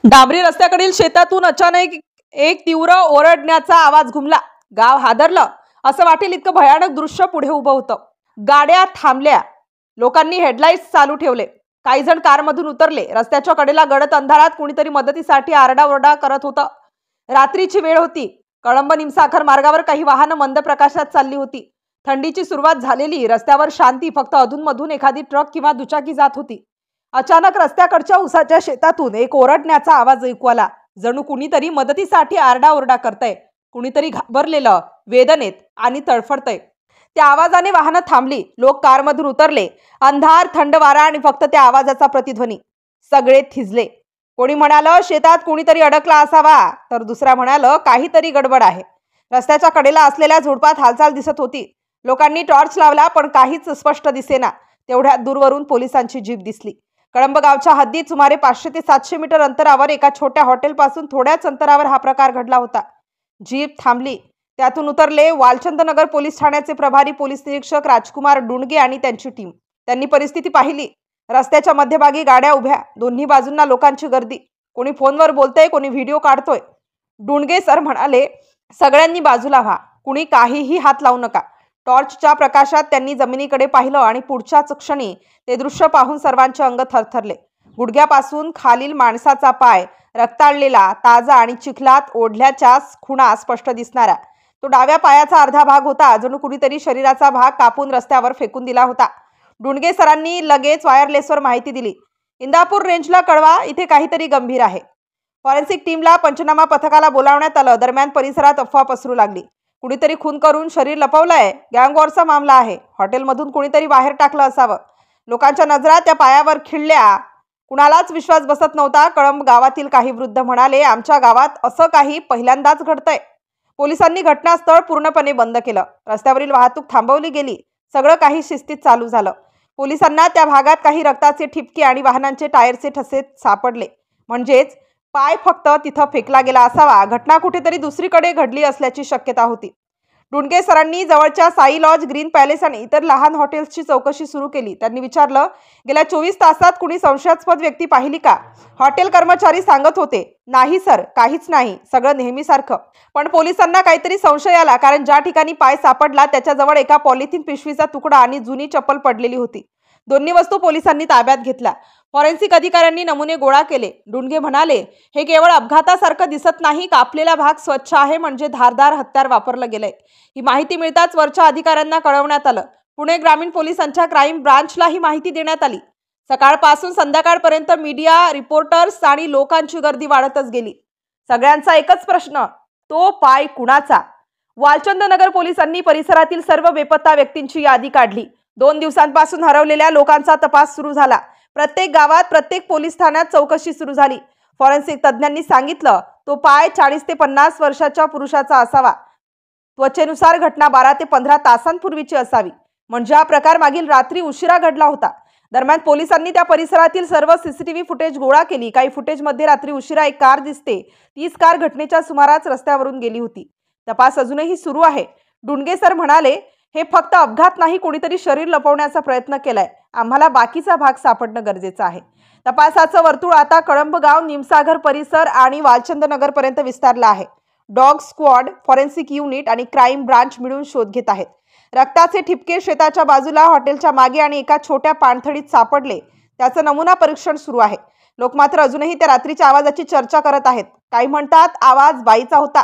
डांबरी रस्त्याकडील शेतातून अचानक एक तीव्र ओरडण्याचा आवाज घुमला। गाव हादरलं असं वाटेल इतकं भयानक दृश्य पुढे उभं होतं। गाड्या थांबल्या, लोकांनी हेडलाइट्स चालू ठेवले, काही जण कारमधून उतरले। रस्त्याच्या कडेला गडद अंधारात कुणीतरी मदतीसाठी आरडाओरडा करत होतं। रात्रीची वेळ होती। कळंब निमसाखर मार्गावर काही वाहनं मंद प्रकाशात चालली होती। थंडीची सुरुवात झालेली, रस्त्यावर शांती, फक्त अधूनमधून एखादी ट्रक किंवा दुचाकी जात होती। अचानक रस्त्याकडच्या उसाच्या शेतातून एक ओरडण्याचा आवाज ऐकू आला। जणू कुणीतरी मदतीसाठी आरडाओरडा करतंय, कुणीतरी घाबरलेलं, वेदनेत आणि तडफडतंय। त्या आवाजाने वाहनं थांबली, लोक कारमधून उतरले। अंधार, थंड वारा आणि फक्त त्या आवाजाचा प्रतिध्वनी। सगळे थिजले। कोणी म्हणालं शेतात कुणीतरी अडकला असावा, तर दुसरा म्हणालं काहीतरी गडबड आहे। रस्त्याच्या कडेला असलेल्या झुडपात हालचाल दिसत होती। लोकांनी टॉर्च लावला, पण काहीच स्पष्ट दिसेना। तेवढ्यात दूरवरून पोलिसांची जीप दिसली। कळंब गावच्या हद्दीत सुमारे 500 ते 700 मीटर अंतरावर एका छोट्या हॉटेलपासून थोड्याच अंतरावर हा प्रकार घडला होता। जीप थांबली, त्यातून उतरले वालचंदनगर पोलीस ठाण्याचे प्रभारी पोलीस निरीक्षक राजकुमार डुंडगे आणि त्यांची टीम। त्यांनी परिस्थिती पाहिली। रस्त्याच्या मध्यभागी गाड्या उभ्या, दोन्ही बाजूंना लोकांची गर्दी। कोणी फोनवर बोलतंय, कोणी व्हिडिओ काढतोय। डुंडगे सर म्हणाले, सगळ्यांनी बाजूला व्हा, कुणी काहीही हात लावू नका। टॉर्चच्या प्रकाशात त्यांनी जमिनीकडे पाहिलं आणि पुढच्याच क्षणी ते दृश्य पाहून सर्वांचे अंग थरथरले। गुडघ्यापासून खालील माणसाचा पाय रक्ताळलेला, ताजा आणि चिखलात ओढल्याच्या खुणा स्पष्ट दिसणारा। तो डाव्या पायाचा अर्धा भाग होता, जणू कुणीतरी शरीराचा भाग कापून रस्त्यावर फेकून दिला होता। डुंडगे सरांनी लगेच वायरलेसवर माहिती दिली, इंदापूर रेंजला कळवा, इथे काहीतरी गंभीर आहे। फॉरेन्सिक टीमला, पंचनामा पथकाला बोलावण्यात आलं। दरम्यान परिसरात अफवा पसरू लागली, कुणीतरी खून करून शरीर लपवलंय, गँगवॉरचा मामला आहे, हॉटेलमधून कुणीतरी बाहेर टाकलं असावं। लोकांच्या नजरा त्या पायावर खिळल्या। कुणालाच विश्वास बसत नव्हता। कळंब गावातील काही वृद्ध म्हणाले, आमच्या गावात असं काही पहिल्यांदाच घडतंय। पोलिसांनी घटनास्थळ पूर्णपणे बंद केलं। रस्त्यावरील वाहतूक थांबवली गेली। सगळं काही शिस्तीत चालू झालं। पोलिसांना त्या भागात काही रक्ताचे ठिपके आणि वाहनांचे टायरचे ठसे सापडले। म्हणजेच पाय फक्त तिथं फेकला गेला असावा, घटना कुठेतरी दुसरीकडे घडली असल्याची शक्यता होती। डुंडगे सरांनी जवळच्या साई लॉज, ग्रीन पॅलेस आणि इतर लहान हॉटेल्सची चौकशी सुरू केली। त्यांनी विचारलं, गेल्या 24 तासात कुणी संशयास्पद व्यक्ती पाहिली का? हॉटेल कर्मचारी सांगत होते, नाही सर, काहीच नाही, सगळं नेहमीसारखं। पण पोलिसांना काहीतरी संशय आला, कारण ज्या ठिकाणी पाय सापडला त्याच्याजवळ एका पॉलिथिन पिशवीचा तुकडा आणि जुनी चप्पल पडलेली होती। दोन्ही वस्तू पोलिसांनी ताब्यात घेतल्या। फॉरेन्सिक अधिकाऱ्यांनी नमुने गोळा केले। डुंडगे म्हणाले, हे केवळ अपघातासारखं दिसत नाही, कापलेला भाग स्वच्छ आहे, म्हणजे धारदार हत्यार वापरलं गेलंय। ही माहिती मिळताच वरच्या अधिकाऱ्यांना कळवण्यात आलं। पुणे ग्रामीण पोलिसांच्या क्राईम ब्रांचला ही माहिती देण्यात आली। सकाळपासून संध्याकाळपर्यंत मीडिया, रिपोर्टर्स आणि लोकांची गर्दी वाढतच गेली। सगळ्यांचा एकच प्रश्न, तो पाय कुणाचा? वालचंदनगर पोलिसांनी परिसरातील सर्व बेपत्ता व्यक्तींची यादी काढली। 2 दिवसांपासून हरवलेल्या लोकांचा तपास सुरू झाला। प्रत्येक गावात, प्रत्येक पोलीस ठाण्यात चौकशी सुरू झाली। फॉरेन्सिक तज्ज्ञांनी सांगितलं, तो पाय 40 ते 50 वर्षाच्या पुरुषाचा असावा। त्वचेनुसार घटना 12 ते 15 तासांपूर्वीची असावी, म्हणजे हा प्रकार मागील रात्री उशिरा घडला होता। दरम्यान पोलिसांनी त्या परिसरातील सर्व सीसीटीव्ही फुटेज गोळा केली। काही फुटेजमध्ये रात्री उशिरा एक कार दिसते। तीच कार घटनेच्या सुमारास रस्त्यावरून गेली होती। तपास अजूनही सुरू आहे। डुंडगे सर म्हणाले, हे फक्त अपघात नाही, कोणीतरी शरीर लपवण्याचा प्रयत्न केलाय। आम्हाला बाकीचा भाग सापडणं गरजेचं आहे। तपासाचं वर्तुळ आता कळंब गाव, निमसागर परिसर आणि वालचंदनगर पर्यंत विस्तारलं आहे। डॉग स्क्वॉड, फॉरेन्सिक युनिट आणि क्राईम ब्रांच मिळून शोध घेत आहेत। रक्ताचे ठिपके शेताच्या बाजूला, हॉटेलच्या मागे आणि एका छोट्या पाणथळीत सापडले। त्याचं नमुना परीक्षण सुरू आहे। लोक मात्र अजूनही त्या रात्रीच्या आवाजाची चर्चा करत आहेत। काही म्हणतात आवाज बाईचा होता,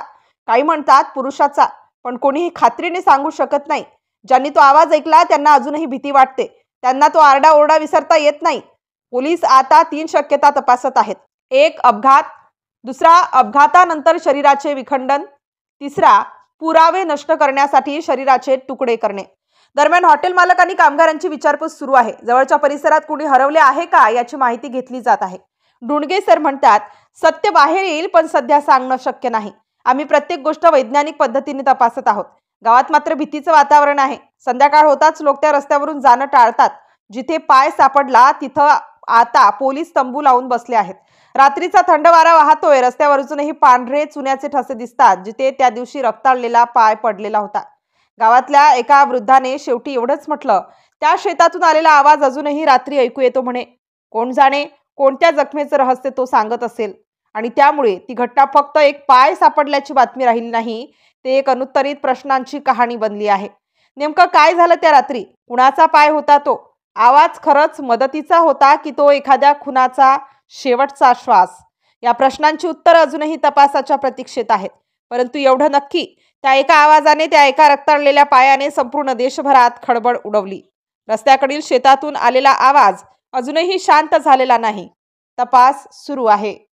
काही म्हणतात पुरुषाचा, पण कोणीही खात्रीने सांगू शकत नाही। ज्यांनी तो आवाज ऐकला त्यांना अजूनही भीती वाटते। त्यांना तो आरडाओरडा विसरता येत नाही। पोलीस आता 3 शक्यता तपासत आहेत। 1 अपघात, दुसरा अपघातानंतर शरीराचे विखंडन, तिसरा पुरावे नष्ट करण्यासाठी शरीराचे तुकडे करणे। दरम्यान हॉटेल मालक आणि कामगारांची विचारपूस सुरू आहे। जवळच्या परिसरात कुणी हरवले आहे का याची माहिती घेतली जात आहे। डुंडगे सर म्हणतात, सत्य बाहेर येईल, पण सध्या सांगणं शक्य नाही। आम्ही प्रत्येक गोष्ट वैज्ञानिक पद्धतीने तपासत आहोत। गावात मात्र भीतीचं वातावरण आहे। संध्याकाळ होताच लोक त्या रस्त्यावरून जाणं टाळतात। जिथे पाय सापडला तिथं आता पोलीस तंबू लावून बसले आहेत। रात्रीचा थंड वारा वाहतोय। रस्त्यावर अजूनही पांढरे चुन्याचे ठसे दिसतात, जिथे त्या दिवशी रक्ताळलेला पाय पडलेला होता। गावातल्या एका वृद्धाने शेवटी एवढंच म्हटलं, त्या शेतातून आलेला आवाज अजूनही रात्री ऐकू येतो म्हणे। कोण जाणे कोणत्या जखमेचं रहस्य तो सांगत असेल। आणि त्यामुळे ती घटना फक्त एक पाय सापडल्याची बातमी राहिली नाही, ते एक अनुत्तरित प्रश्नांची कहाणी बनली आहे. नेमकं काय झालं त्या रात्री? कुणाचा पाय होता तो? आवाज खरंच मदतीचा होता की तो एखाद्या खुनाचा शेवटचा श्वास? या प्रश्नांची उत्तरं अजूनही तपासाच्या प्रतीक्षेत आहेत. परंतु एवढं नक्की, त्या एका आवाजाने, त्या एका रक्ताळलेल्या पायाने संपूर्ण देशभरात खळबळ उडवली. रस्त्याकडील शेतातून आलेला आवाज अजूनही शांत झालेला नाही. तपास सुरू आहे.